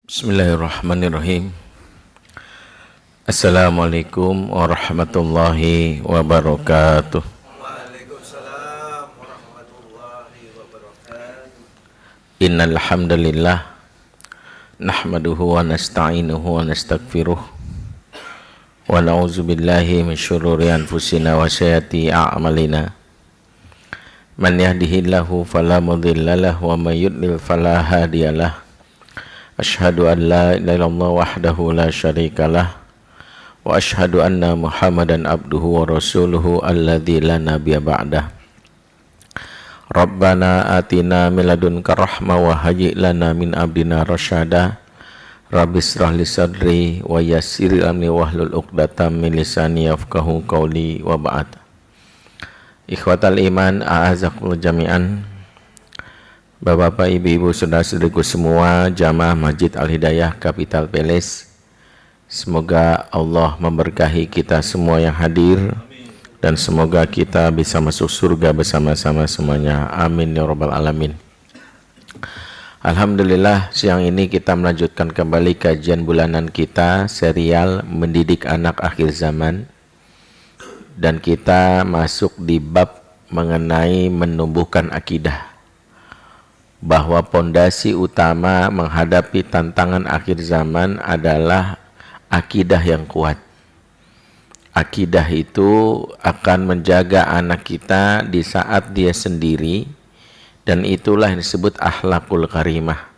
Bismillahirrahmanirrahim. Assalamualaikum warahmatullahi wabarakatuh. Waalaikumsalam warahmatullahi wabarakatuh. Innal hamdalillah nahmaduhu wa nasta'inuhu wa nastaghfiruh wa na'udzu billahi min syururi anfusina wa sayyiati a'malina. Man yahdihillahu fala mudhillalah wa may yudlil fala hadiyalah. Asyhadu an la ilaha illallah wahdahu la syarikalah wa asyhadu anna Muhammadan abduhu wa rasuluhu alladzi la nabiyya ba'dah. Rabbana atina min ladunka rahmah wa hayyi lana min amrina rasyada. Rabbi israh li sadri wa yassir li amri wahlul 'uqdatam min lisani yafqahu qawli wa ba'd. Ikhwatal iman, a'azakumullah jami'an. Bapak-bapak, ibu-ibu, saudara-saudariku semua, jamaah Masjid Al-Hidayah Capital Palace, semoga Allah memberkahi kita semua yang hadir dan semoga kita bisa masuk surga bersama-sama semuanya. Amin ya rabbal alamin. Alhamdulillah, siang ini kita melanjutkan kembali kajian bulanan kita, serial Mendidik Anak Akhir Zaman, dan kita masuk di bab mengenai menumbuhkan akidah, bahwa pondasi utama menghadapi tantangan akhir zaman adalah akidah yang kuat. Akidah itu akan menjaga anak kita di saat dia sendiri, dan itulah yang disebut akhlakul karimah.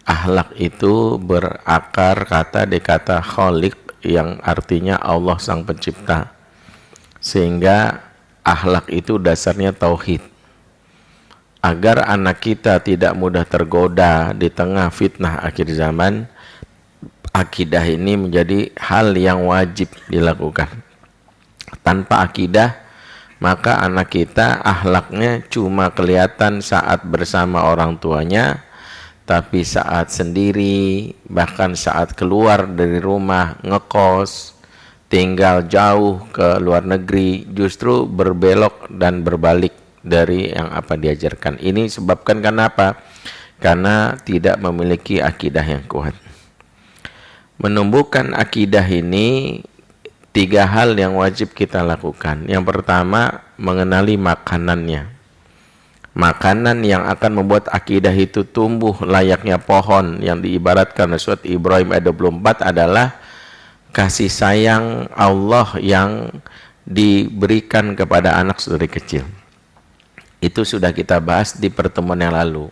Akhlak itu berakar dari kata khaliq yang artinya Allah sang pencipta, sehingga akhlak itu dasarnya tauhid. Agar anak kita tidak mudah tergoda di tengah fitnah akhir zaman, akidah ini menjadi hal yang wajib dilakukan. Tanpa akidah, maka anak kita akhlaknya cuma kelihatan saat bersama orang tuanya, tapi saat sendiri, bahkan saat keluar dari rumah, ngekos, tinggal jauh ke luar negeri, justru berbelok dan berbalik dari yang apa diajarkan. Ini sebabkan karena apa? Karena tidak memiliki akidah yang kuat. Menumbuhkan akidah ini tiga hal yang wajib kita lakukan. Yang pertama, mengenali makanannya. Makanan yang akan membuat akidah itu tumbuh layaknya pohon yang diibaratkan oleh surat Ibrahim ayat 24 adalah kasih sayang Allah yang diberikan kepada anak sedari kecil. Itu sudah kita bahas di pertemuan yang lalu.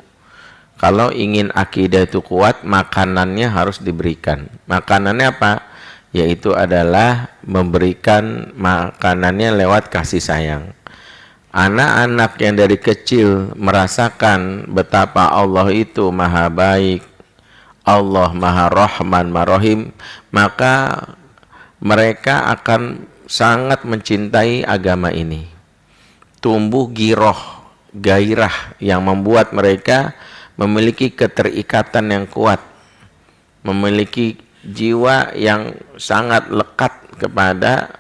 Kalau ingin akidah itu kuat, makanannya harus diberikan. Makanannya apa? Yaitu adalah memberikan makanannya lewat kasih sayang. Anak-anak yang dari kecil merasakan betapa Allah itu maha baik, Allah maha rahman, maha rahim, maka mereka akan sangat mencintai agama ini. Tumbuh gairah yang membuat mereka memiliki keterikatan yang kuat, memiliki jiwa yang sangat lekat kepada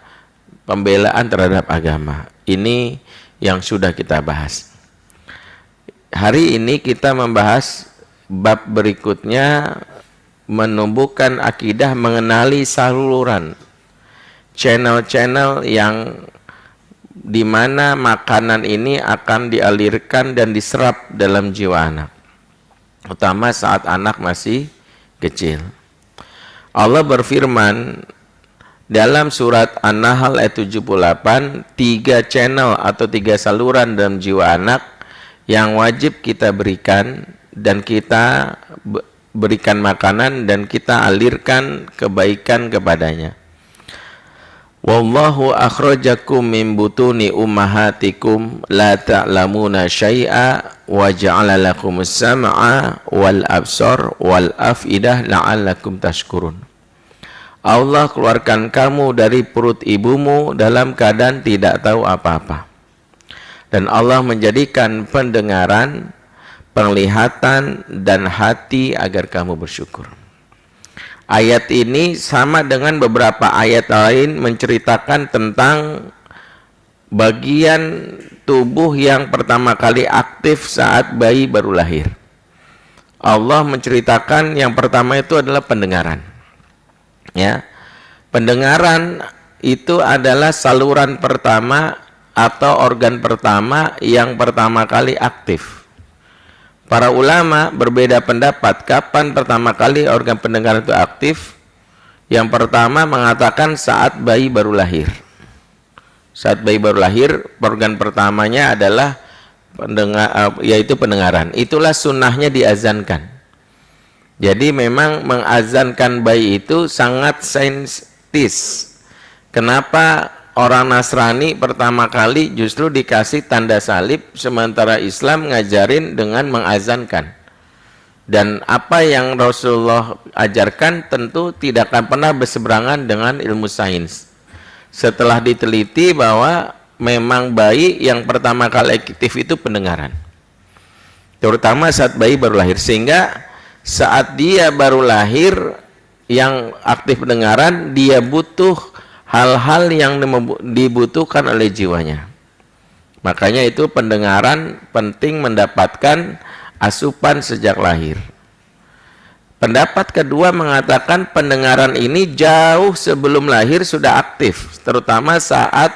pembelaan terhadap agama. Ini yang sudah kita bahas. Hari ini kita membahas bab berikutnya, menumbuhkan akidah, mengenali saluran, channel-channel yang di mana makanan ini akan dialirkan dan diserap dalam jiwa anak, utama saat anak masih kecil. Allah berfirman dalam surat An-Nahl ayat 78, tiga channel atau tiga saluran dalam jiwa anak yang wajib kita berikan, dan kita berikan makanan dan kita alirkan kebaikan kepadanya. Wallahu akhrajakum min butuni ummahatikum la ta'lamuna syai'a wa ja'ala lakumus sam'a wal absar wal afidah la'allakum tashkurun. Allah keluarkan kamu dari perut ibumu dalam keadaan tidak tahu apa-apa, dan Allah menjadikan pendengaran, penglihatan, dan hati agar kamu bersyukur. Ayat ini sama dengan beberapa ayat lain menceritakan tentang bagian tubuh yang pertama kali aktif saat bayi baru lahir. Allah menceritakan yang pertama itu adalah pendengaran. Ya. Pendengaran itu adalah saluran pertama atau organ pertama yang pertama kali aktif. Para ulama berbeda pendapat kapan pertama kali organ pendengaran itu aktif. Yang pertama mengatakan saat bayi baru lahir. Saat bayi baru lahir, organ pertamanya adalah yaitu pendengaran. Itulah sunnahnya diazankan. Jadi memang mengazankan bayi itu sangat saintis. Kenapa orang Nasrani pertama kali justru dikasih tanda salib, sementara Islam ngajarin dengan mengazankan. Dan apa yang Rasulullah ajarkan tentu tidak akan pernah berseberangan dengan ilmu sains. Setelah diteliti bahwa memang bayi yang pertama kali aktif itu pendengaran. Terutama saat bayi baru lahir. Sehingga saat dia baru lahir yang aktif pendengaran, dia butuh hal-hal yang dibutuhkan oleh jiwanya. Makanya itu pendengaran penting mendapatkan asupan sejak lahir. Pendapat kedua mengatakan pendengaran ini jauh sebelum lahir sudah aktif, terutama saat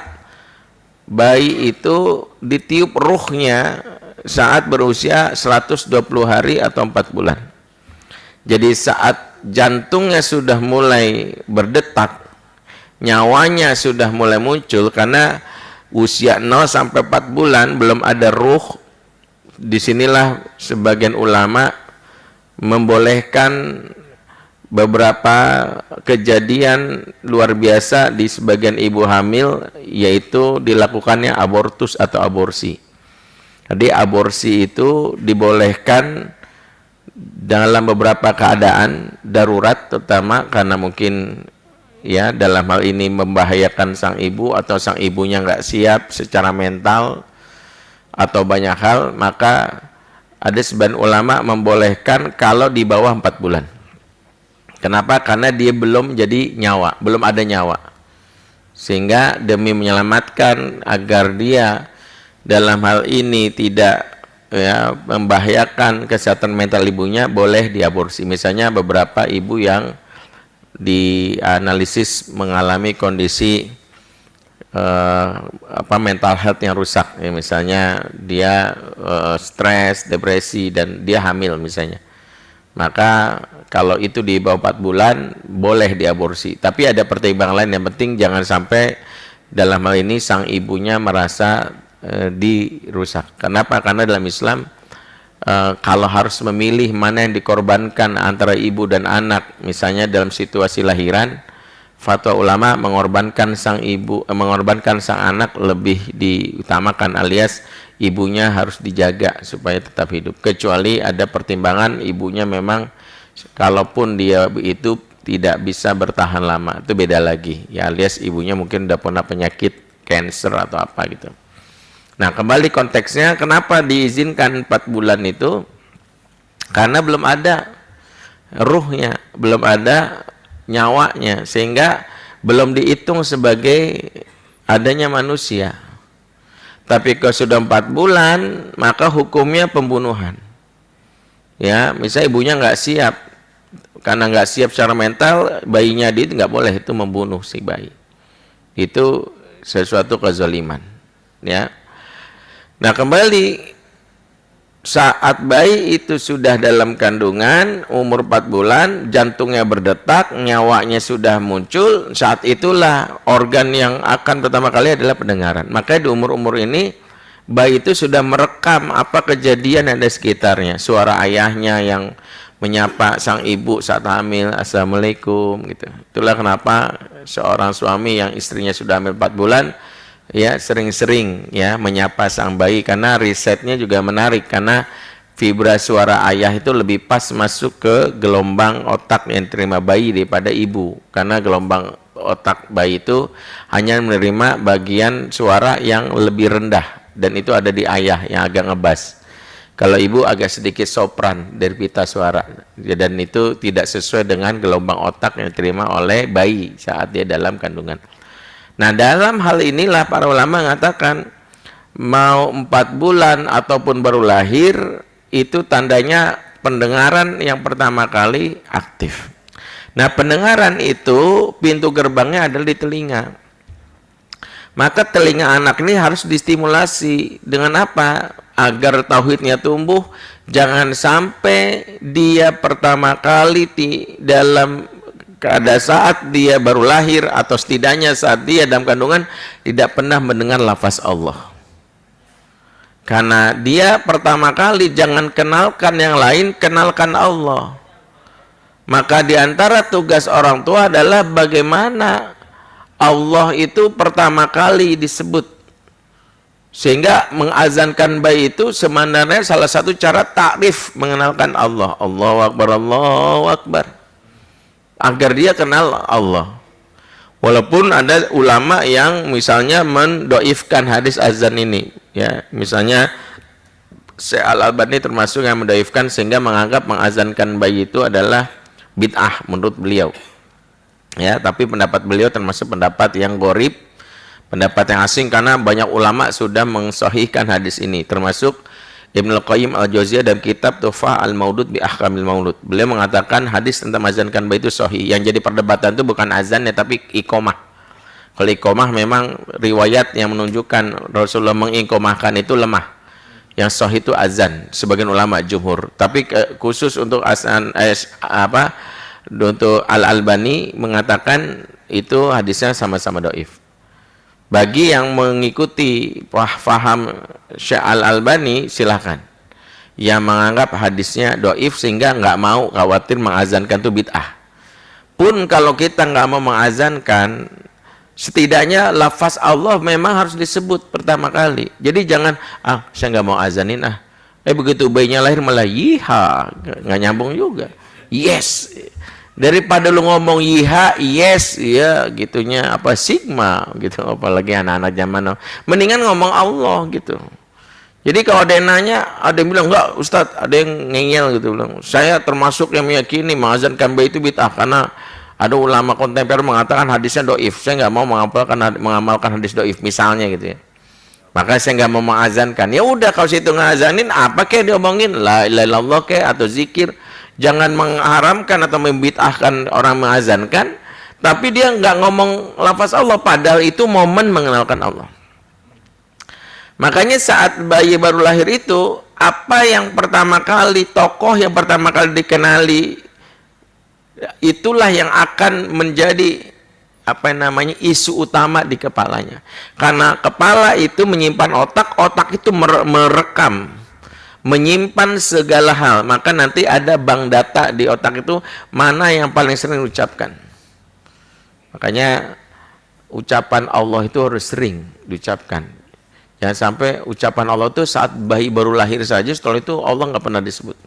bayi itu ditiup ruhnya saat berusia 120 hari atau 4 bulan. Jadi saat jantungnya sudah mulai berdetak, nyawanya sudah mulai muncul, karena usia 0 sampai 4 bulan belum ada ruh. Disinilah sebagian ulama membolehkan beberapa kejadian luar biasa di sebagian ibu hamil, yaitu dilakukannya abortus atau aborsi. Jadi aborsi itu dibolehkan dalam beberapa keadaan darurat, terutama karena mungkin ya dalam hal ini membahayakan sang ibu atau sang ibunya nggak siap secara mental atau banyak hal, maka ada sebagian ulama membolehkan kalau di bawah 4 bulan. Kenapa? Karena dia belum jadi nyawa, belum ada nyawa. Sehingga demi menyelamatkan agar dia dalam hal ini tidak ya membahayakan kesehatan mental ibunya, boleh diaborsi. Misalnya beberapa ibu yang dianalisis mengalami kondisi mental health yang rusak, ya, misalnya dia stres, depresi, dan dia hamil misalnya, maka kalau itu di bawah 4 bulan boleh diaborsi. Tapi ada pertimbangan lain, yang penting jangan sampai dalam hal ini sang ibunya merasa dirusak. Kenapa? Karena dalam Islam kalau harus memilih mana yang dikorbankan antara ibu dan anak, misalnya dalam situasi lahiran, fatwa ulama mengorbankan sang anak lebih diutamakan, alias ibunya harus dijaga supaya tetap hidup. Kecuali ada pertimbangan ibunya memang kalaupun dia itu tidak bisa bertahan lama, itu beda lagi. Ya, alias ibunya mungkin udah pernah penyakit cancer atau apa gitu. Nah, kembali konteksnya kenapa diizinkan 4 bulan itu? Karena belum ada ruhnya, belum ada nyawanya, sehingga belum dihitung sebagai adanya manusia. Tapi kalau sudah 4 bulan, maka hukumnya pembunuhan. Ya, misalnya ibunya nggak siap, karena nggak siap secara mental, bayinya dia nggak boleh itu membunuh si bayi. Itu sesuatu kezaliman. Ya. Nah, kembali saat bayi itu sudah dalam kandungan, umur 4 bulan, jantungnya berdetak, nyawanya sudah muncul, saat itulah organ yang akan pertama kali adalah pendengaran. Makanya di umur-umur ini, bayi itu sudah merekam apa kejadian yang ada sekitarnya. Suara ayahnya yang menyapa sang ibu saat hamil, Assalamualaikum, gitu. Itulah kenapa seorang suami yang istrinya sudah hamil 4 bulan, ya sering-sering ya menyapa sang bayi, karena risetnya juga menarik, karena vibra suara ayah itu lebih pas masuk ke gelombang otak yang terima bayi daripada ibu, karena gelombang otak bayi itu hanya menerima bagian suara yang lebih rendah, dan itu ada di ayah yang agak ngebas. Kalau ibu agak sedikit sopran dari pita suara, dan itu tidak sesuai dengan gelombang otak yang diterima oleh bayi saat dia dalam kandungan. Nah, dalam hal inilah para ulama mengatakan mau 4 bulan ataupun baru lahir, itu tandanya pendengaran yang pertama kali aktif. Nah, pendengaran itu pintu gerbangnya adalah di telinga. Maka telinga anak ini harus distimulasi dengan apa? Agar tauhidnya tumbuh. Jangan sampai dia pertama kali dalam pada saat dia baru lahir atau setidaknya saat dia dalam kandungan tidak pernah mendengar lafaz Allah. Karena dia pertama kali jangan kenalkan yang lain, kenalkan Allah. Maka di antara tugas orang tua adalah bagaimana Allah itu pertama kali disebut. Sehingga mengazankan bayi itu sebenarnya salah satu cara takrif mengenalkan Allah. Allahu Akbar, Allahu Akbar. Agar dia kenal Allah. Walaupun ada ulama yang misalnya mendoifkan hadis azan ini, ya, misalnya Syekh Al-Albani termasuk yang mendoifkan sehingga menganggap mengazankan bayi itu adalah bid'ah menurut beliau. Ya, tapi pendapat beliau termasuk pendapat yang gharib, pendapat yang asing karena banyak ulama sudah mensahihkan hadis ini, termasuk Ibnu Qayyim Al-Jauziyah dalam kitab Tuhfah Al-Maulud bi Ahkamil Maulud. Beliau mengatakan hadis tentang azankan bayi itu sahih. Yang jadi perdebatan itu bukan azannya tapi iqamah. Kalau iqamah memang riwayat yang menunjukkan Rasulullah mengiqamahkan itu lemah. Yang sahih itu azan sebagian ulama jumhur. Tapi khusus untuk untuk Al-Albani mengatakan itu hadisnya sama-sama dhaif. Bagi yang mengikuti faham Syekh Al-Albani silahkan. Yang menganggap hadisnya doif sehingga nggak mau khawatir mengazankan itu bid'ah. Pun kalau kita nggak mau mengazankan, setidaknya lafaz Allah memang harus disebut pertama kali. Jadi jangan, saya nggak mau azanin begitu bayinya lahir malah yiha, nggak nyambung juga. Yes. Daripada lu ngomong yiha, yes, ya gitunya apa sigma gitu, apalagi anak-anak zaman now. Mendingan ngomong Allah gitu. Jadi kalau ada yang nanya, ada yang bilang enggak Ustadz, ada yang ngeyel gitu bilang, saya termasuk yang meyakini mengazankan bayi itu bid'ah karena ada ulama kontemporer mengatakan hadisnya doif. Saya nggak mau mengamalkan hadis doif misalnya gitu ya. Maka saya nggak mau mengazankan. Ya udah kalau situ ngazanin apa kayak diomongin la ilaha illallah kayak atau zikir. Jangan mengharamkan atau membid'ahkan orang mengazankan, tapi dia nggak ngomong lafaz Allah, padahal itu momen mengenalkan Allah. Makanya saat bayi baru lahir itu, apa yang pertama kali, tokoh yang pertama kali dikenali, itulah yang akan menjadi isu utama di kepalanya. Karena kepala itu menyimpan otak, otak itu merekam, menyimpan segala hal, maka nanti ada bank data di otak itu mana yang paling sering diucapkan. Makanya ucapan Allah itu harus sering diucapkan. Jangan sampai ucapan Allah itu saat bayi baru lahir saja, setelah itu Allah nggak pernah disebut.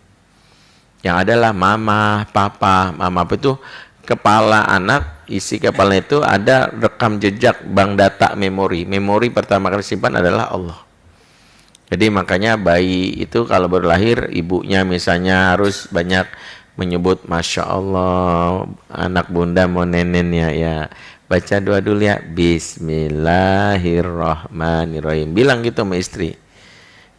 Yang adalah mama, papa, mama itu kepala anak, isi kepala itu ada rekam jejak bank data memori. Memori pertama kali simpan adalah Allah. Jadi makanya bayi itu kalau baru lahir, ibunya misalnya harus banyak menyebut Masya Allah, anak bunda mau nenennya ya. Baca doa dulu ya, Bismillahirrahmanirrahim. Bilang gitu sama istri.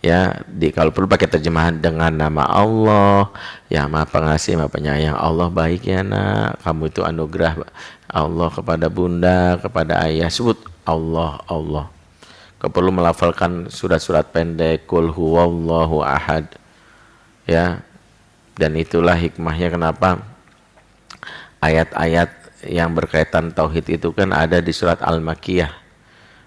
Ya, kalau perlu pakai terjemahan dengan nama Allah, ya Maha Pengasih, Maha Penyayang. Allah baik ya nak, kamu itu anugerah Allah kepada bunda, kepada ayah. Sebut Allah, Allah. Perlu melafalkan surat-surat pendek, Qul huwallahu ahad, ya. Dan itulah hikmahnya kenapa ayat-ayat yang berkaitan tauhid itu kan ada di surat Al-Makkiyah.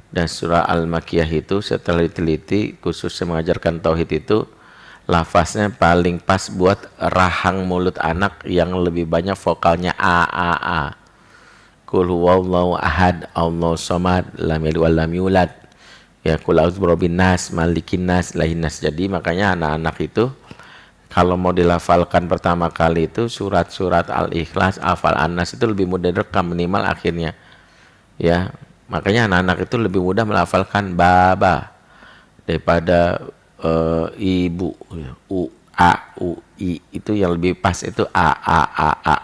Dan surat Al-Makkiyah itu setelah diteliti khususnya mengajarkan tauhid itu lafaznya paling pas buat rahang mulut anak yang lebih banyak vokalnya a. Qul huwallahu ahad, Allahu samad, lam yalid wa lam yulad. Ya, qul a'udzu birabbin nas, malikin nas, ilahin nas. Jadi makanya anak-anak itu kalau mau dilafalkan pertama kali itu surat-surat Al-Ikhlas, Al-Fal, An-Nas itu lebih mudah direkam minimal akhirnya. Ya, makanya anak-anak itu lebih mudah melafalkan baba daripada ibu, u, a, u, i. Itu yang lebih pas itu a,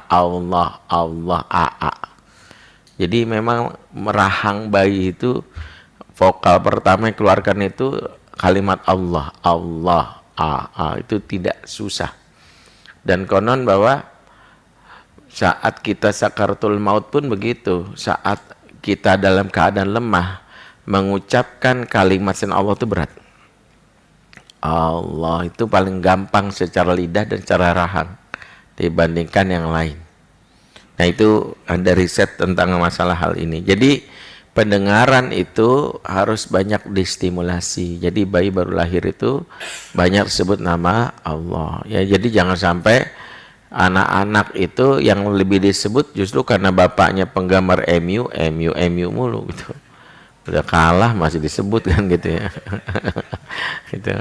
Allah, Allah, a. Jadi memang merahang bayi itu vokal pertama yang keluarkan itu kalimat Allah, Allah, a, itu tidak susah. Dan konon bahwa saat kita sakaratul maut pun begitu, saat kita dalam keadaan lemah, mengucapkan kalimat selain Allah itu berat. Allah itu paling gampang secara lidah dan secara rahang dibandingkan yang lain. Nah itu ada riset tentang masalah hal ini. Jadi pendengaran itu harus banyak distimulasi. Jadi bayi baru lahir itu banyak sebut nama Allah. Ya, jadi jangan sampai anak-anak itu yang lebih disebut justru karena bapaknya penggemar MU mulu gitu. Udah kalah masih disebut kan gitu ya. Gitu.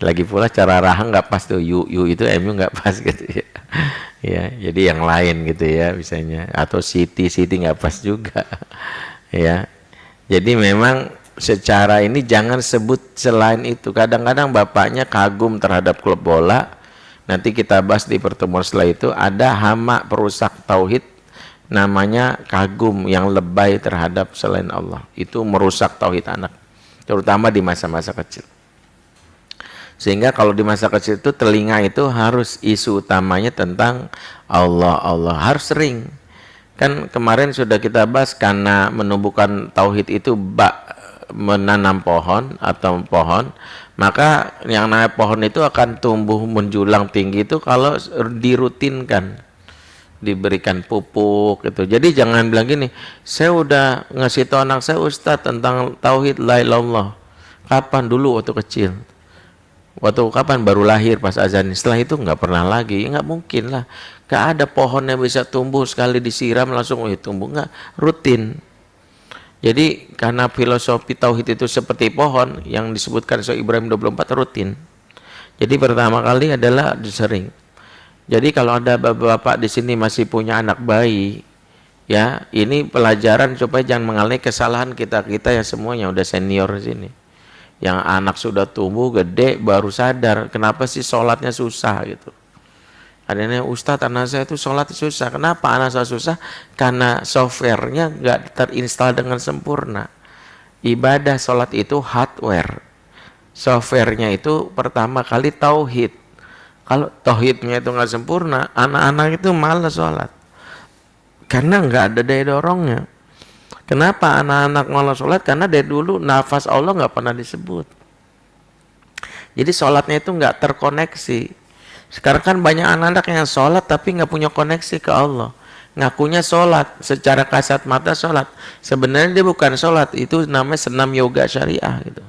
Lagi pula cara rahang nggak pas tuh, yu itu MU nggak pas gitu ya. Ya, jadi yang lain gitu ya misalnya, atau Siti nggak pas juga. Ya, jadi memang secara ini jangan sebut selain itu. Kadang-kadang bapaknya kagum terhadap klub bola. Nanti kita bahas di pertemuan setelah itu, ada hama perusak tauhid namanya kagum yang lebay terhadap selain Allah. Itu merusak tauhid anak, terutama di masa-masa kecil. Sehingga kalau di masa kecil itu telinga itu harus isu utamanya tentang Allah, harus sering. Kan kemarin sudah kita bahas, karena menumbuhkan tauhid itu menanam pohon atau pohon, maka yang namanya pohon itu akan tumbuh menjulang tinggi itu kalau dirutinkan, diberikan pupuk gitu. Jadi jangan bilang gini, saya udah ngasih tahu anak saya Ustadz tentang tauhid la ilaha illallah. Kapan? Dulu waktu kecil. Waktu kapan? Baru lahir pas azan. Setelah itu nggak pernah lagi. Ya, nggak mungkin lah. Nggak ada pohon yang bisa tumbuh sekali disiram langsung tumbuh. Nggak, rutin. Jadi karena filosofi tauhid itu seperti pohon yang disebutkan Syekh Ibrahim 24, rutin. Jadi pertama kali adalah sering. Jadi kalau ada bapak-bapak di sini masih punya anak bayi, ya ini pelajaran supaya jangan mengalami kesalahan kita yang semuanya udah senior di sini. Yang anak sudah tumbuh gede baru sadar kenapa sih sholatnya susah gitu. Adanya Ustadz, anak saya itu sholat susah. Kenapa anak saya susah? Karena softwarenya nggak terinstall dengan sempurna. Ibadah sholat itu hardware, softwarenya itu pertama kali tauhid. Kalau tauhidnya itu nggak sempurna, anak-anak itu malas sholat karena nggak ada daya dorongnya. Kenapa anak-anak malas sholat? Karena dari dulu nafas Allah nggak pernah disebut. Jadi sholatnya itu nggak terkoneksi. Sekarang kan banyak anak-anak yang sholat tapi nggak punya koneksi ke Allah. Ngakunya sholat, secara kasat mata sholat. Sebenarnya dia bukan sholat, itu namanya senam yoga syariah gitu.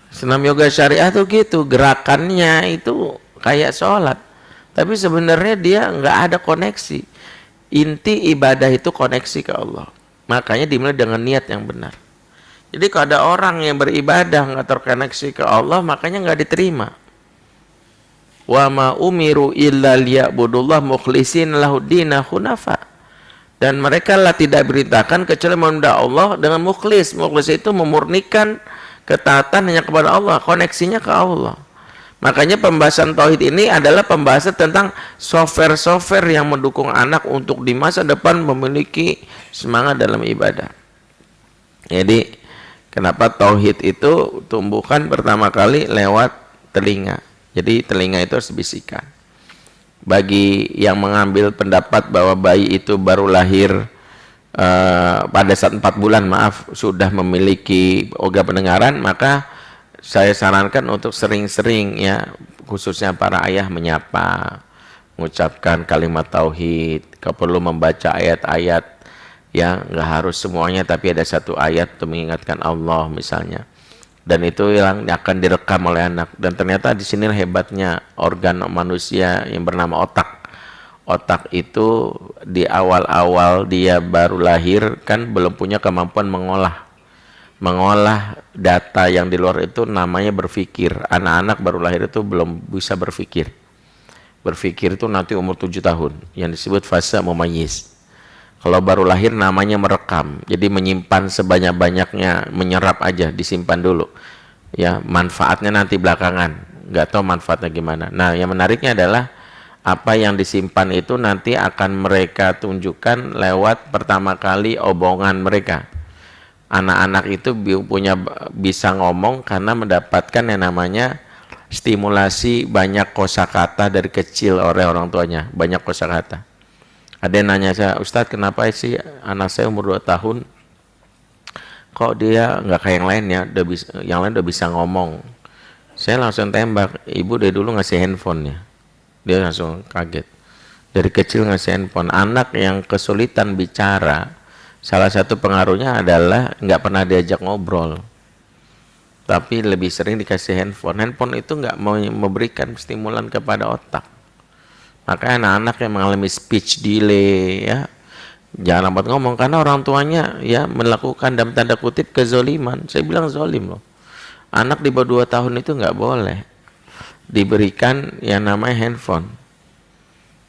Senam yoga syariah tuh gitu, gerakannya itu kayak sholat. Tapi sebenarnya dia nggak ada koneksi. Inti ibadah itu koneksi ke Allah. Makanya dimulai dengan niat yang benar. Jadi kalau ada orang yang beribadah nggak terkoneksi ke Allah, makanya nggak diterima. Wa ma umiru illa liya'budullah mukhlishin lahuddina hunafa. Dan mereka lah tidak beritakan kecuali menyembah Allah dengan mukhlis. Mukhlis itu memurnikan ketaatan hanya kepada Allah, koneksinya ke Allah. Makanya pembahasan tauhid ini adalah pembahasan tentang software-software yang mendukung anak untuk di masa depan memiliki semangat dalam ibadah. Jadi kenapa tauhid itu tumbuhkan pertama kali lewat telinga. Jadi telinga itu harus bisikan. Bagi yang mengambil pendapat bahwa bayi itu baru lahir pada saat 4 bulan sudah memiliki organ pendengaran, maka saya sarankan untuk sering-sering ya, khususnya para ayah menyapa, mengucapkan kalimat tauhid, kalau perlu membaca ayat-ayat, ya nggak harus semuanya tapi ada satu ayat untuk mengingatkan Allah misalnya. Dan itu yang akan direkam oleh anak. Dan ternyata di sini hebatnya organ manusia yang bernama otak. Otak itu di awal-awal dia baru lahir kan belum punya kemampuan mengolah data yang di luar itu, namanya berpikir. Anak-anak baru lahir itu belum bisa berpikir. Berpikir itu nanti umur 7 tahun yang disebut fase mumayyiz. Kalau baru lahir namanya merekam, jadi menyimpan sebanyak-banyaknya, menyerap aja, disimpan dulu. Ya, manfaatnya nanti belakangan, nggak tahu manfaatnya gimana. Nah, yang menariknya adalah apa yang disimpan itu nanti akan mereka tunjukkan lewat pertama kali omongan mereka. Anak-anak itu bisa ngomong karena mendapatkan yang namanya stimulasi banyak kosakata dari kecil oleh orang tuanya, banyak kosakata. Ada yang nanya saya, Ustadz kenapa sih anak saya umur 2 tahun kok dia nggak kayak yang lain ya, yang lain udah bisa ngomong. Saya langsung tembak, ibu dari dulu ngasih handphone ya. Dia langsung kaget. Dari kecil ngasih handphone. Anak yang kesulitan bicara, salah satu pengaruhnya adalah nggak pernah diajak ngobrol. Tapi lebih sering dikasih handphone. Handphone itu nggak mau memberikan stimulan kepada otak. Makanya anak-anak yang mengalami speech delay ya, jangan lambat ngomong karena orang tuanya ya melakukan dalam tanda kutip kezoliman. Saya bilang zolim loh. Anak di bawah 2 tahun itu nggak boleh diberikan yang namanya handphone.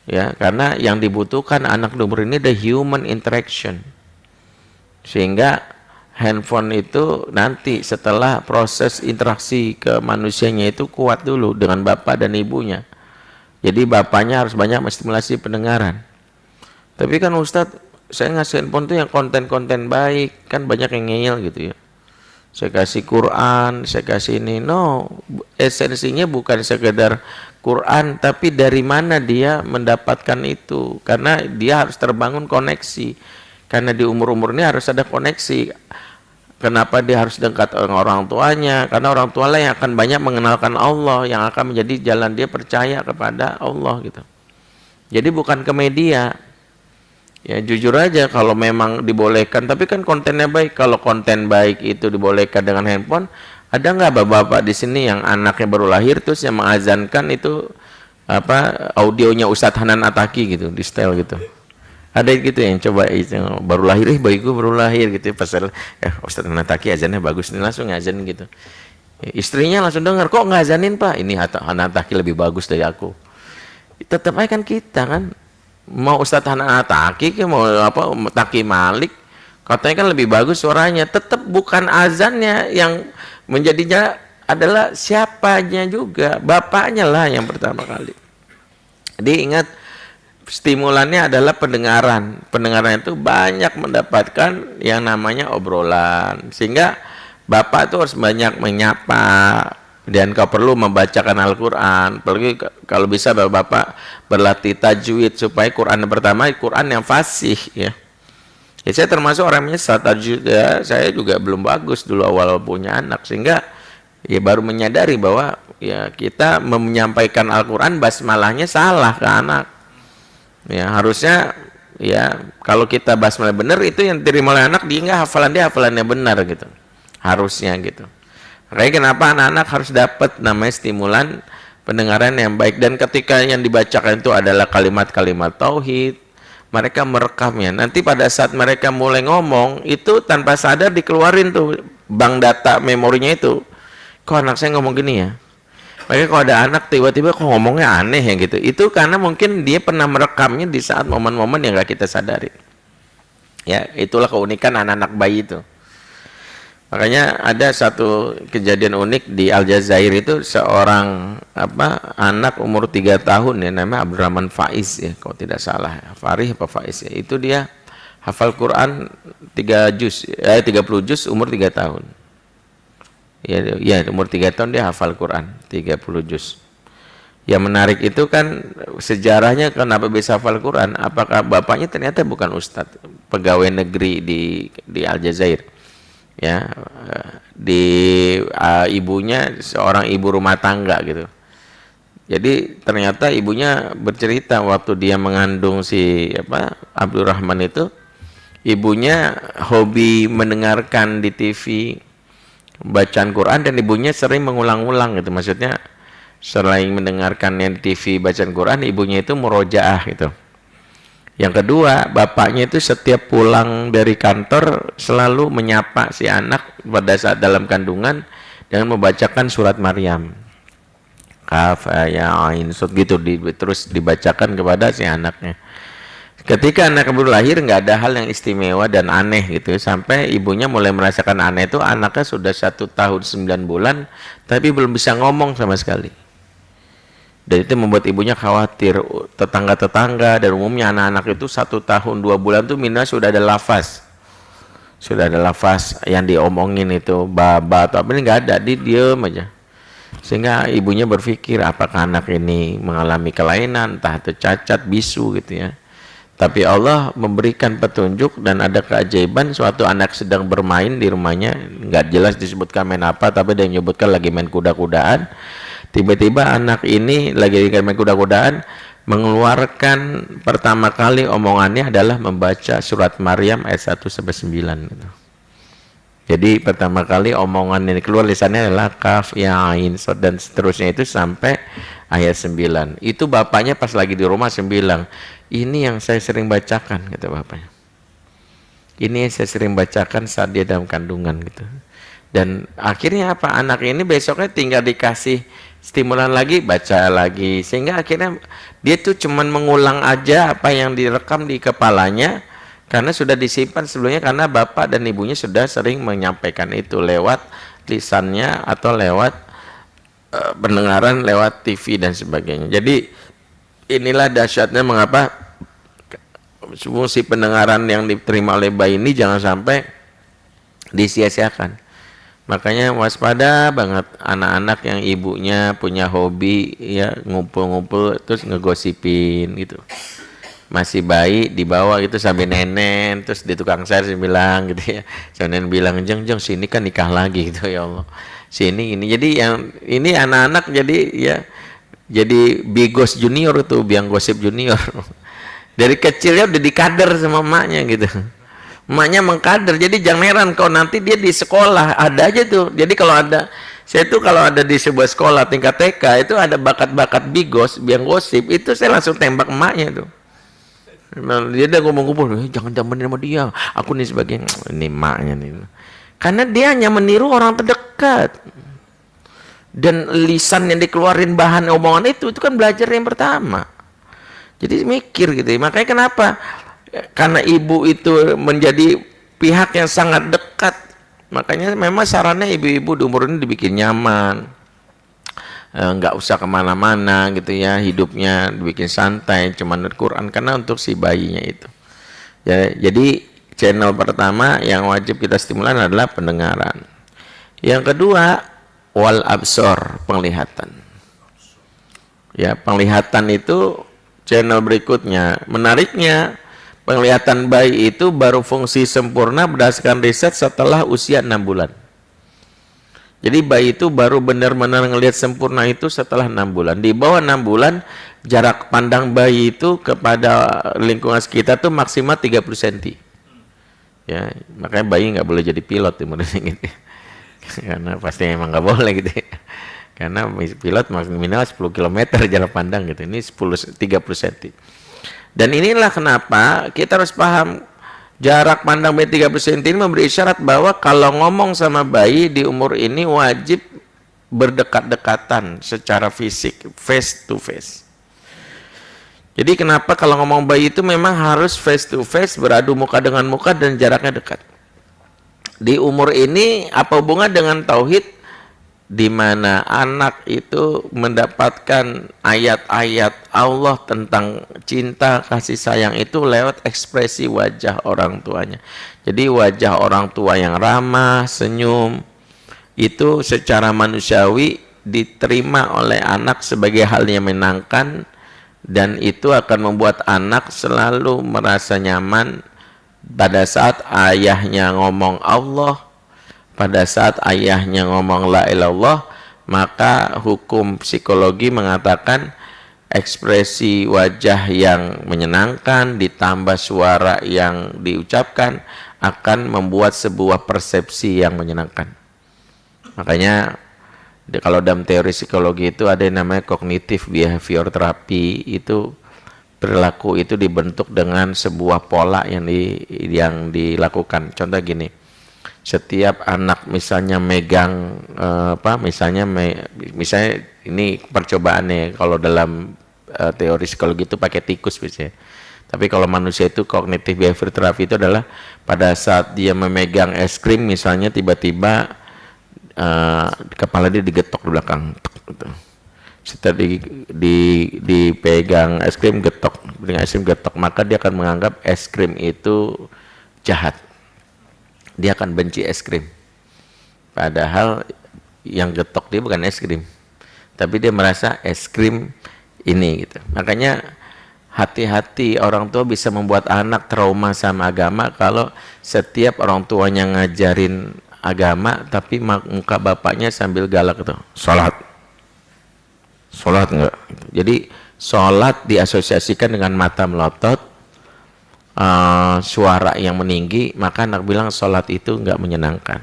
Ya, karena yang dibutuhkan anak di umur ini adalah human interaction. Sehingga handphone itu nanti setelah proses interaksi ke manusianya itu kuat dulu dengan bapak dan ibunya. Jadi bapaknya harus banyak menstimulasi pendengaran. Tapi kan Ustadz, saya ngasih handphone tuh yang konten-konten baik, kan banyak yang ngeyel gitu ya. Saya kasih Quran, saya kasih ini. No, esensinya bukan sekedar Quran, tapi dari mana dia mendapatkan itu. Karena dia harus terbangun koneksi. Karena di umur-umur ini harus ada koneksi. Kenapa dia harus dekat dengan orang tuanya? Karena orang tua lah yang akan banyak mengenalkan Allah, yang akan menjadi jalan dia percaya kepada Allah gitu. Jadi bukan ke media. Ya jujur aja kalau memang dibolehkan, tapi kan kontennya baik. Kalau konten baik itu dibolehkan dengan handphone, ada nggak bapak-bapak di sini yang anaknya baru lahir terus yang mengazankan itu apa audionya Ustadz Hanan Ataki gitu, di style gitu. Ada gitu yang coba itu baru lahir, bayiku baru lahir gitu, pasal Ustadz Hanan Ataki azannya bagus nih, langsung ngazan gitu. Istrinya langsung dengar, kok ngazanin Pak? Ini Hanan Ataki lebih bagus dari aku. Tetap aja kan kita kan. Mau Ustadz Hanan Ataki, mau apa Taki Malik, katanya kan lebih bagus suaranya. Tetap bukan azannya yang menjadinya, adalah siapanya juga, bapaknya lah yang pertama kali. Jadi ingat, stimulannya adalah pendengaran. Pendengaran itu banyak mendapatkan yang namanya obrolan, sehingga bapak itu harus banyak menyapa. Dan kau perlu membacakan Al-Quran. Apalagi kalau bisa bapak berlatih tajwid supaya Quran yang pertama Quran yang fasih ya. Ya saya termasuk orang menyesal tajwid ya. Saya juga belum bagus dulu awal punya anak, sehingga ya baru menyadari bahwa ya kita menyampaikan Al-Quran basmalahnya salah ke anak. Ya harusnya ya kalau kita basmalah benar itu yang diterima oleh anak, dia nggak hafalannya benar gitu. Harusnya gitu. Makanya kenapa anak-anak harus dapat namanya stimulan pendengaran yang baik. Dan ketika yang dibacakan itu adalah kalimat-kalimat tauhid, mereka merekamnya. Nanti pada saat mereka mulai ngomong, itu tanpa sadar dikeluarin tuh bank data memorinya itu. Kok anak saya ngomong gini ya? Makanya kalau ada anak tiba-tiba kok ngomongnya aneh ya gitu, itu karena mungkin dia pernah merekamnya di saat momen-momen yang gak kita sadari. Ya, itulah keunikan anak-anak bayi itu. Makanya ada satu kejadian unik di Aljazair itu, seorang anak umur 3 tahun ya, namanya Abdurrahman Faiz ya, kalau tidak salah, Farih apa Faiz ya, itu dia hafal Quran 30 juz umur 3 tahun. Ya, umur 3 tahun dia hafal Quran 30 juz. Yang menarik itu kan sejarahnya, kenapa bisa hafal Quran? Apakah bapaknya ternyata bukan ustadz, pegawai negeri di Aljazair. Ya, ibunya seorang ibu rumah tangga gitu. Jadi ternyata ibunya bercerita waktu dia mengandung si Abdurrahman itu, ibunya hobi mendengarkan di TV bacaan Quran, dan ibunya sering mengulang-ulang gitu. Maksudnya selain mendengarkan yang di TV bacaan Quran, ibunya itu murojaah gitu. Yang kedua, bapaknya itu setiap pulang dari kantor selalu menyapa si anak pada saat dalam kandungan dengan membacakan surat Maryam. Kaf, ya, ain, gitu terus dibacakan kepada si anaknya. Ketika anak baru lahir nggak ada hal yang istimewa dan aneh gitu, sampai ibunya mulai merasakan aneh itu anaknya sudah 1 tahun 9 bulan tapi belum bisa ngomong sama sekali. Dan itu membuat ibunya khawatir. Tetangga-tetangga dan umumnya anak-anak itu 1 tahun 2 bulan tuh minimal sudah ada lafaz. Sudah ada lafaz yang diomongin itu baba atau apa, ini nggak ada, dia diem aja. Sehingga ibunya berpikir apakah anak ini mengalami kelainan, entah itu cacat, bisu gitu ya. Tapi Allah memberikan petunjuk dan ada keajaiban suatu anak sedang bermain di rumahnya, nggak jelas disebutkan main apa, tapi dia menyebutkan lagi main kuda-kudaan. Tiba-tiba anak ini lagi main kuda-kudaan mengeluarkan pertama kali omongannya adalah membaca surat Maryam ayat 1 sampai 9 gitu. Jadi pertama kali omongan ini keluar lisannya adalah kaf ya ain dan seterusnya itu sampai ayat 9. Itu bapaknya pas lagi di rumah bilang, ini yang saya sering bacakan, kata bapaknya. Ini yang saya sering bacakan saat dia dalam kandungan gitu. Dan akhirnya apa? Anak ini besoknya tinggal dikasih stimulan lagi, baca lagi. Sehingga akhirnya dia tuh cuman mengulang aja apa yang direkam di kepalanya karena sudah disimpan sebelumnya, karena bapak dan ibunya sudah sering menyampaikan itu lewat lisannya atau lewat pendengaran lewat TV dan sebagainya. Jadi inilah dahsyatnya mengapa fungsi pendengaran yang diterima oleh bayi ini jangan sampai disia-siakan. Makanya waspada banget anak-anak yang ibunya punya hobi ya ngumpul-ngumpul terus ngegosipin gitu. Masih bayi dibawa gitu sambil nenen, terus di tukang sayur bilang gitu ya. Nenen bilang, "Jeng sini kan nikah lagi," gitu ya Allah. Sini ini. Jadi yang ini anak-anak jadi bigos junior tuh, biang gosip junior. Dari kecilnya udah dikader sama emaknya gitu. Emaknya mengkader, jadi jangan heran kalau nanti dia di sekolah ada aja tuh. Jadi kalau ada, saya tuh kalau ada di sebuah sekolah tingkat TK itu ada bakat-bakat bigos, biang gosip, itu saya langsung tembak emaknya tuh. Nah, dia udah ngomong-ngomong, jangan temenin sama dia, aku nih sebagai ini emaknya nih. Karena dia hanya meniru orang terdekat. Dan lisan yang dikeluarin bahan omongan itu kan belajar yang pertama. Jadi mikir gitu ya. Makanya kenapa? Karena ibu itu menjadi pihak yang sangat dekat. Makanya memang sarannya ibu-ibu di umur ini dibikin nyaman. Nggak usah kemana-mana gitu ya, hidupnya dibikin santai, cuma nurut Quran karena untuk si bayinya itu ya. Jadi channel pertama yang wajib kita stimulan adalah pendengaran. Yang kedua wal absor, penglihatan ya. Penglihatan itu channel berikutnya. Menariknya penglihatan bayi itu baru fungsi sempurna berdasarkan riset setelah usia 6 bulan. Jadi bayi itu baru benar-benar ngelihat sempurna itu setelah 6 bulan. Di bawah 6 bulan jarak pandang bayi itu kepada lingkungan sekitar tuh maksimal 30 cm. Ya, makanya bayi nggak boleh jadi pilot gitu. Karena pasti emang nggak boleh gitu. Karena pilot minimal 10 km jarak pandang gitu. Ini 30 cm. Dan inilah kenapa kita harus paham jarak pandang bayi 30 cm ini memberi isyarat bahwa kalau ngomong sama bayi di umur ini wajib berdekat-dekatan secara fisik, face to face. Jadi kenapa kalau ngomong bayi itu memang harus face to face, beradu muka dengan muka dan jaraknya dekat. Di umur ini apa hubungan dengan tauhid, di mana anak itu mendapatkan ayat-ayat Allah tentang cinta kasih sayang itu lewat ekspresi wajah orang tuanya. Jadi wajah orang tua yang ramah, senyum itu secara manusiawi diterima oleh anak sebagai hal yang menyenangkan, dan itu akan membuat anak selalu merasa nyaman pada saat ayahnya ngomong Allah, pada saat ayahnya ngomong la ilallah. Maka hukum psikologi mengatakan ekspresi wajah yang menyenangkan ditambah suara yang diucapkan akan membuat sebuah persepsi yang menyenangkan. Makanya kalau dalam teori psikologi itu ada yang namanya cognitive behavior therapy. Itu perilaku itu dibentuk dengan sebuah pola yang dilakukan. Contoh gini, setiap anak misalnya megang misalnya ini percobaannya kalau dalam teori psikologi itu pakai tikus biasanya. Tapi kalau manusia itu cognitive behavior therapy itu adalah pada saat dia memegang es krim misalnya, tiba-tiba kepala dia digetok di belakang gitu. Setelah dipegang es krim getok, dengan es krim getok, maka dia akan menganggap es krim itu jahat. Dia akan benci es krim. Padahal yang getok dia bukan es krim, tapi dia merasa es krim ini gitu. Makanya hati-hati, orang tua bisa membuat anak trauma sama agama kalau setiap orang tuanya ngajarin agama tapi muka bapaknya sambil galak itu, sholat enggak. Jadi sholat diasosiasikan dengan mata melotot, suara yang meninggi, maka anak bilang sholat itu enggak menyenangkan.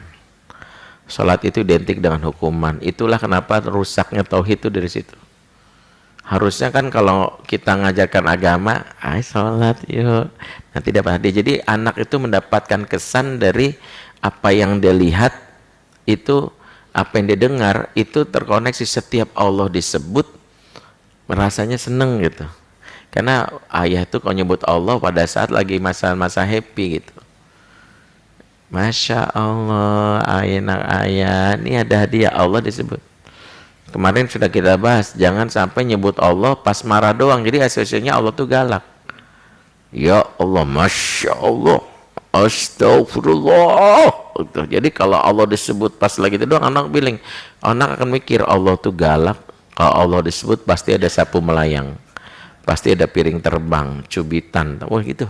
Sholat itu identik dengan hukuman. Itulah kenapa rusaknya tauhid itu dari situ. Harusnya kan kalau kita ngajarkan agama, sholat yuk, nanti dapat hadiah. Jadi anak itu mendapatkan kesan dari apa yang dia lihat, itu apa yang dia dengar, itu terkoneksi. Setiap Allah disebut, merasanya seneng gitu. Karena ayah itu kalau nyebut Allah pada saat lagi masa-masa happy gitu. Masya Allah, ayah, ini ada hadiah, Allah disebut. Kemarin sudah kita bahas, jangan sampai nyebut Allah pas marah doang. Jadi asosiasinya Allah tuh galak. Ya Allah, Masya Allah, Astagfirullah. Jadi kalau Allah disebut pas lagi itu doang, anak bilang, anak akan mikir Allah tuh galak. Kalau Allah disebut pasti ada sapu melayang, pasti ada piring terbang, cubitan, wah gitu.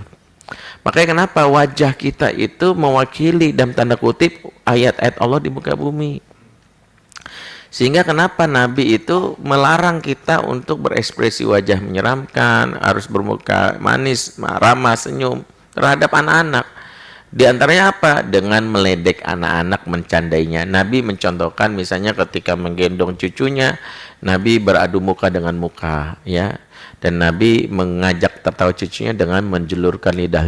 Makanya kenapa wajah kita itu mewakili dalam tanda kutip ayat-ayat Allah di muka bumi. Sehingga kenapa Nabi itu melarang kita untuk berekspresi wajah menyeramkan, harus bermuka manis, ramah, senyum terhadap anak-anak. Di antaranya apa? Dengan meledek anak-anak, mencandainya. Nabi mencontohkan misalnya ketika menggendong cucunya, Nabi beradu muka dengan muka, ya. Dan Nabi mengajak tertawa cucunya dengan menjulurkan lidah,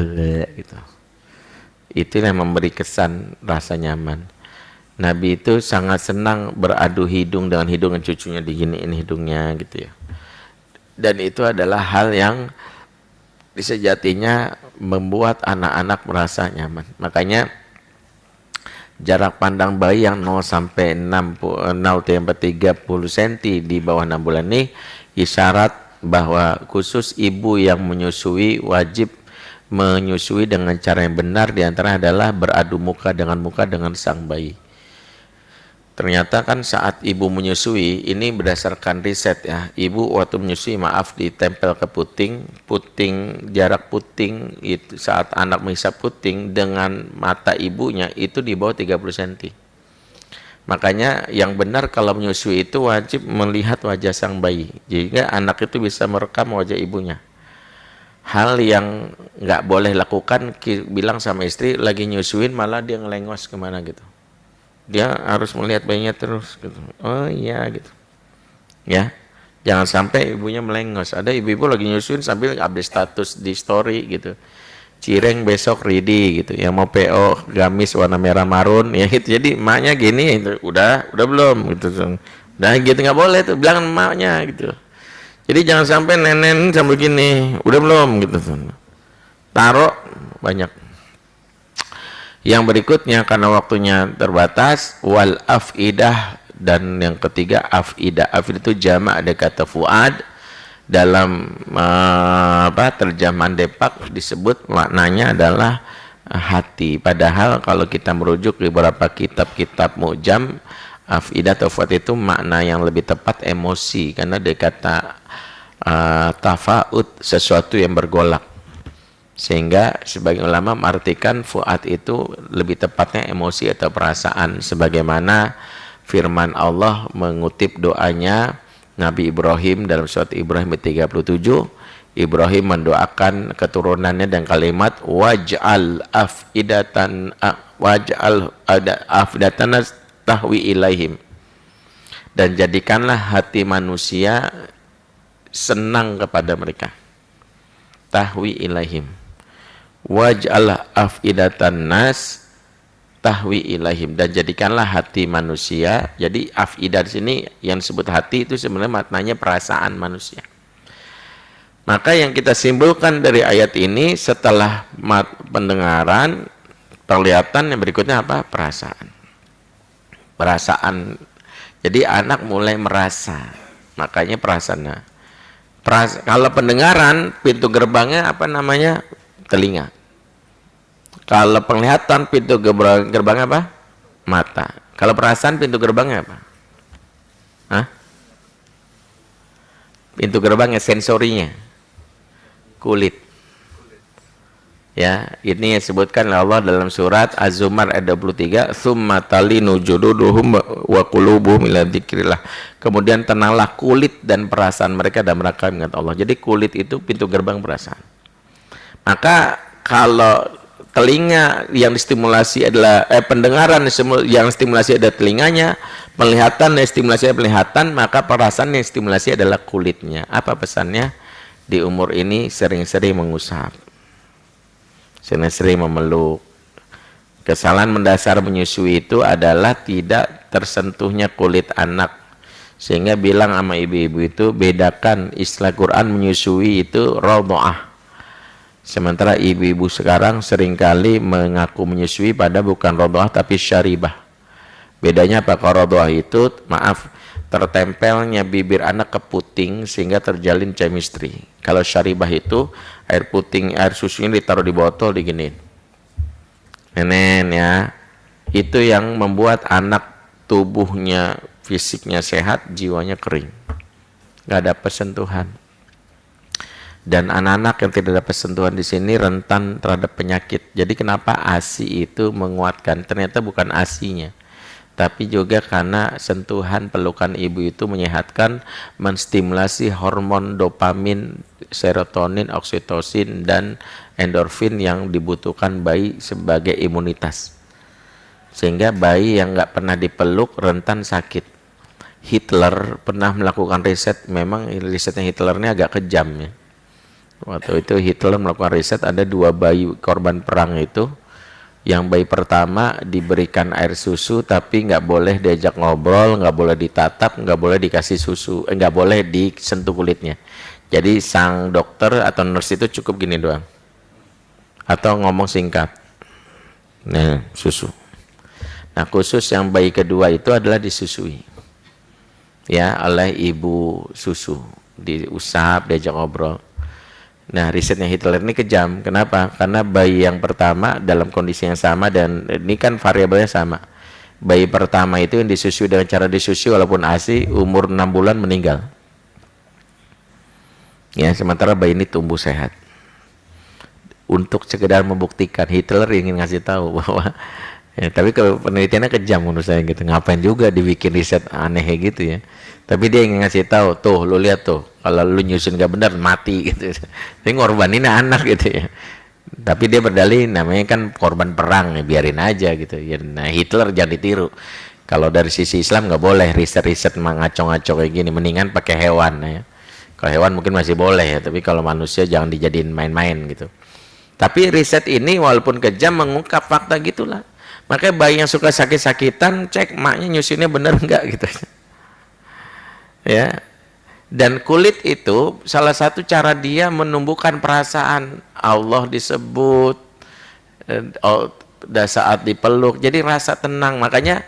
gitu. Itu yang memberi kesan rasa nyaman. Nabi itu sangat senang beradu hidung dengan hidungan cucunya, diginiin hidungnya gitu ya. Dan itu adalah hal yang sejatinya membuat anak-anak merasa nyaman. Makanya jarak pandang bayi yang 0 sampai 30 cm di bawah 6 bulan ini isyarat bahwa khusus ibu yang menyusui wajib menyusui dengan cara yang benar, diantara adalah beradu muka dengan sang bayi. Ternyata kan saat ibu menyusui, ini berdasarkan riset ya, ibu waktu menyusui, maaf, ditempel ke puting, jarak puting itu saat anak menghisap puting dengan mata ibunya itu di bawah 30 cm. Makanya yang benar kalau menyusui itu wajib melihat wajah sang bayi, jika anak itu bisa merekam wajah ibunya. Hal yang nggak boleh lakukan, bilang sama istri lagi nyusuin malah dia ngelengos kemana gitu. Dia harus melihat bayinya terus gitu. Oh iya gitu. Ya. Jangan sampai ibunya melengos. Ada ibu-ibu lagi nyusuin sambil update status di story gitu. Cireng besok ready gitu. Yang mau PO gamis warna merah marun ya gitu. Jadi emaknya gini gitu. Udah belum gitu. Nah gitu nggak boleh tuh, bilang emaknya gitu. Jadi jangan sampai nenek sambil gini. Udah belum gitu. Taruh banyak. Yang berikutnya karena waktunya terbatas, wal afidah, dan yang ketiga afidah. Afidah itu jamak ada kata fuad, dalam terjemahan Depak disebut maknanya adalah hati. Padahal kalau kita merujuk di beberapa kitab-kitab mu'jam, afidah atau fuad itu makna yang lebih tepat emosi, karena dia kata tafaut, sesuatu yang bergolak. Sehingga sebagian ulama mengartikan fuad itu lebih tepatnya emosi atau perasaan, sebagaimana firman Allah mengutip doanya Nabi Ibrahim dalam surat Ibrahim 37. Ibrahim mendoakan keturunannya dengan kalimat waj'al afidatan tahwi ilaihim, dan jadikanlah hati manusia senang kepada mereka. Tahwi ilaihim, waj'al afidatan nas tahwi ilaihim, dan jadikanlah hati manusia. Jadi afidah di sini yang disebut hati itu sebenarnya maknanya perasaan manusia. Maka yang kita simpulkan dari ayat ini setelah pendengaran, penglihatan, yang berikutnya apa? Perasaan. Jadi anak mulai merasa, makanya perasaan. Kalau pendengaran, pintu gerbangnya apa namanya? Telinga. Kalau penglihatan, pintu gerbangnya apa? Mata. Kalau perasaan, pintu gerbangnya apa? Hah? Pintu gerbangnya sensorinya kulit. Ya, ini disebutkan oleh Allah dalam surat Az-Zumar ayat 23, "Tsumma talinu juluduhum wa qulubuhum ila dzikrillah." Kemudian tenanglah kulit dan perasaan mereka dan mereka mengingat Allah. Jadi kulit itu pintu gerbang perasaan. Maka kalau telinga yang distimulasi adalah pendengaran yang stimulasi adalah telinganya, penglihatan yang stimulasi adalah penglihatan, maka perasaan yang stimulasi adalah kulitnya. Apa pesannya? Di umur ini sering-sering mengusap, sering-sering memeluk. Kesalahan mendasar menyusui itu adalah tidak tersentuhnya kulit anak, sehingga bilang sama ibu-ibu itu, bedakan istilah Quran menyusui itu radha'ah. Sementara ibu-ibu sekarang seringkali mengaku menyusui pada bukan radha'ah tapi syaribah. Bedanya apa? Kalau radha'ah itu, maaf, tertempelnya bibir anak ke puting sehingga terjalin chemistry. Kalau syaribah itu air puting, air susunya ditaruh di botol, diginiin. Nenen ya. Itu yang membuat anak tubuhnya, fisiknya sehat, jiwanya kering. Gak ada persentuhan. Dan anak-anak yang tidak ada persentuhan di sini rentan terhadap penyakit. Jadi kenapa ASI itu menguatkan? Ternyata bukan ASI-nya, tapi juga karena sentuhan pelukan ibu itu menyehatkan, menstimulasi hormon dopamin, serotonin, oksitosin, dan endorfin yang dibutuhkan bayi sebagai imunitas. Sehingga bayi yang nggak pernah dipeluk rentan sakit. Hitler pernah melakukan riset, memang risetnya Hitler ini agak kejam ya. Waktu itu Hitler melakukan riset, ada 2 bayi korban perang itu. Yang bayi pertama diberikan air susu tapi nggak boleh diajak ngobrol, nggak boleh ditatap, nggak boleh dikasih susu, nggak boleh disentuh kulitnya. Jadi sang dokter atau nurse itu cukup gini doang, atau ngomong singkat, nah susu. Nah khusus yang bayi kedua itu adalah disusui ya oleh ibu susu, diusap, diajak ngobrol. Nah risetnya Hitler ini kejam. Kenapa? Karena bayi yang pertama dalam kondisi yang sama, dan ini kan variabelnya sama. Bayi pertama itu yang disusui dengan cara disusui walaupun ASI, umur 6 bulan meninggal. Ya, sementara bayi ini tumbuh sehat. Untuk sekedar membuktikan, Hitler ingin ngasih tahu bahwa ya, tapi kalau penelitiannya kejam menurut saya gitu. Ngapain juga dibikin riset aneh gitu ya. Tapi dia ingin ngasih tahu, tuh lu lihat tuh, kalau lu nyusun gak benar mati gitu. Tapi ngorbanin anak gitu ya. Tapi dia berdalih namanya kan korban perang ya, biarin aja gitu ya. Nah Hitler jangan ditiru. Kalau dari sisi Islam nggak boleh riset-riset ngaco-ngaco kayak gini, mendingan pakai hewan ya. Kalau hewan mungkin masih boleh ya, tapi kalau manusia jangan dijadiin main-main gitu. Tapi riset ini walaupun kejam mengungkap fakta gitulah. Makanya bayi yang suka sakit-sakitan, cek maknya nyusunnya bener enggak gitu. Ya. Dan kulit itu salah satu cara dia menumbuhkan perasaan. Allah disebut saat dipeluk, jadi rasa tenang. Makanya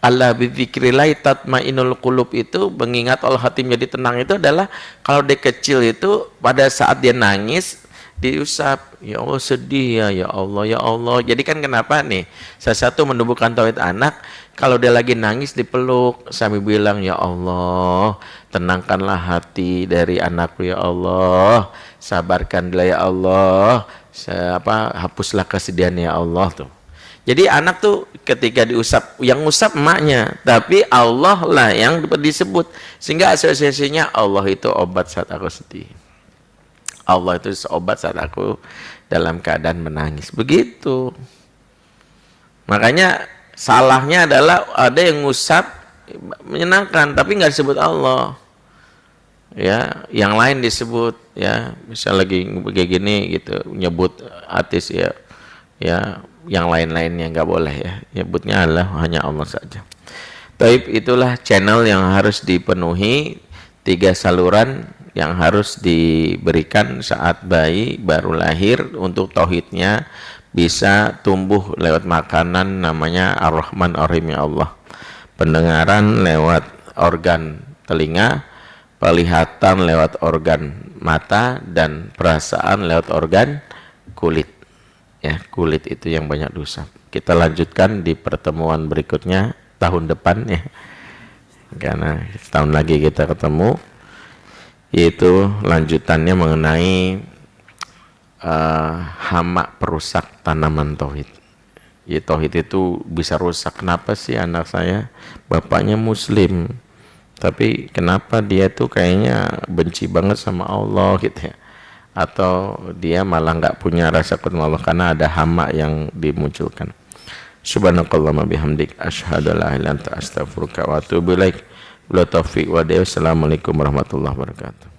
Allah bidzikrillah tatmainul qulub itu, mengingat Allah hati menjadi tenang itu adalah kalau dia kecil itu pada saat dia nangis diusap, ya Allah sedih ya Allah ya Allah. Jadi kan kenapa nih salah satu menumbuhkan tauhid anak, kalau dia lagi nangis dipeluk sambil bilang ya Allah tenangkanlah hati dari anakku ya Allah, sabarkanlah ya Allah, hapuslah kesedihan ya Allah tuh. Jadi anak tuh ketika diusap, yang usap emaknya, tapi Allah lah yang disebut, sehingga asosiasinya Allah itu obat saat aku sedih, Allah itu obat saat aku dalam keadaan menangis. Begitu. Makanya salahnya adalah ada yang ngusap menyenangkan tapi nggak disebut Allah. Ya, yang lain disebut ya, misal lagi kayak gini gitu, nyebut artis ya. Ya, yang lain-lainnya nggak boleh ya. Nyebutnya adalah hanya Allah saja. Taib, itulah channel yang harus dipenuhi, 3 saluran yang harus diberikan saat bayi baru lahir untuk tauhidnya bisa tumbuh lewat makanan namanya Ar-Rahman Ar-Rahim ya Allah. Pendengaran lewat organ telinga, penglihatan lewat organ mata, dan perasaan lewat organ kulit. Ya, kulit itu yang banyak dosa. Kita lanjutkan di pertemuan berikutnya tahun depan ya. Karena setahun lagi kita ketemu. yaitu lanjutannya mengenai hama perusak tanaman tauhid. Ya, tauhid itu bisa rusak. Kenapa sih anak saya bapaknya muslim, tapi kenapa dia tuh kayaknya benci banget sama Allah gitu ya, atau dia malah nggak punya rasa takut sama Allah karena ada hama yang dimunculkan. Subhanakallahumma bihamdik asyhadu an la ilaha illa anta astaghfiruka wa atubu ilaik. Wassalamualaikum warahmatullahi wabarakatuh.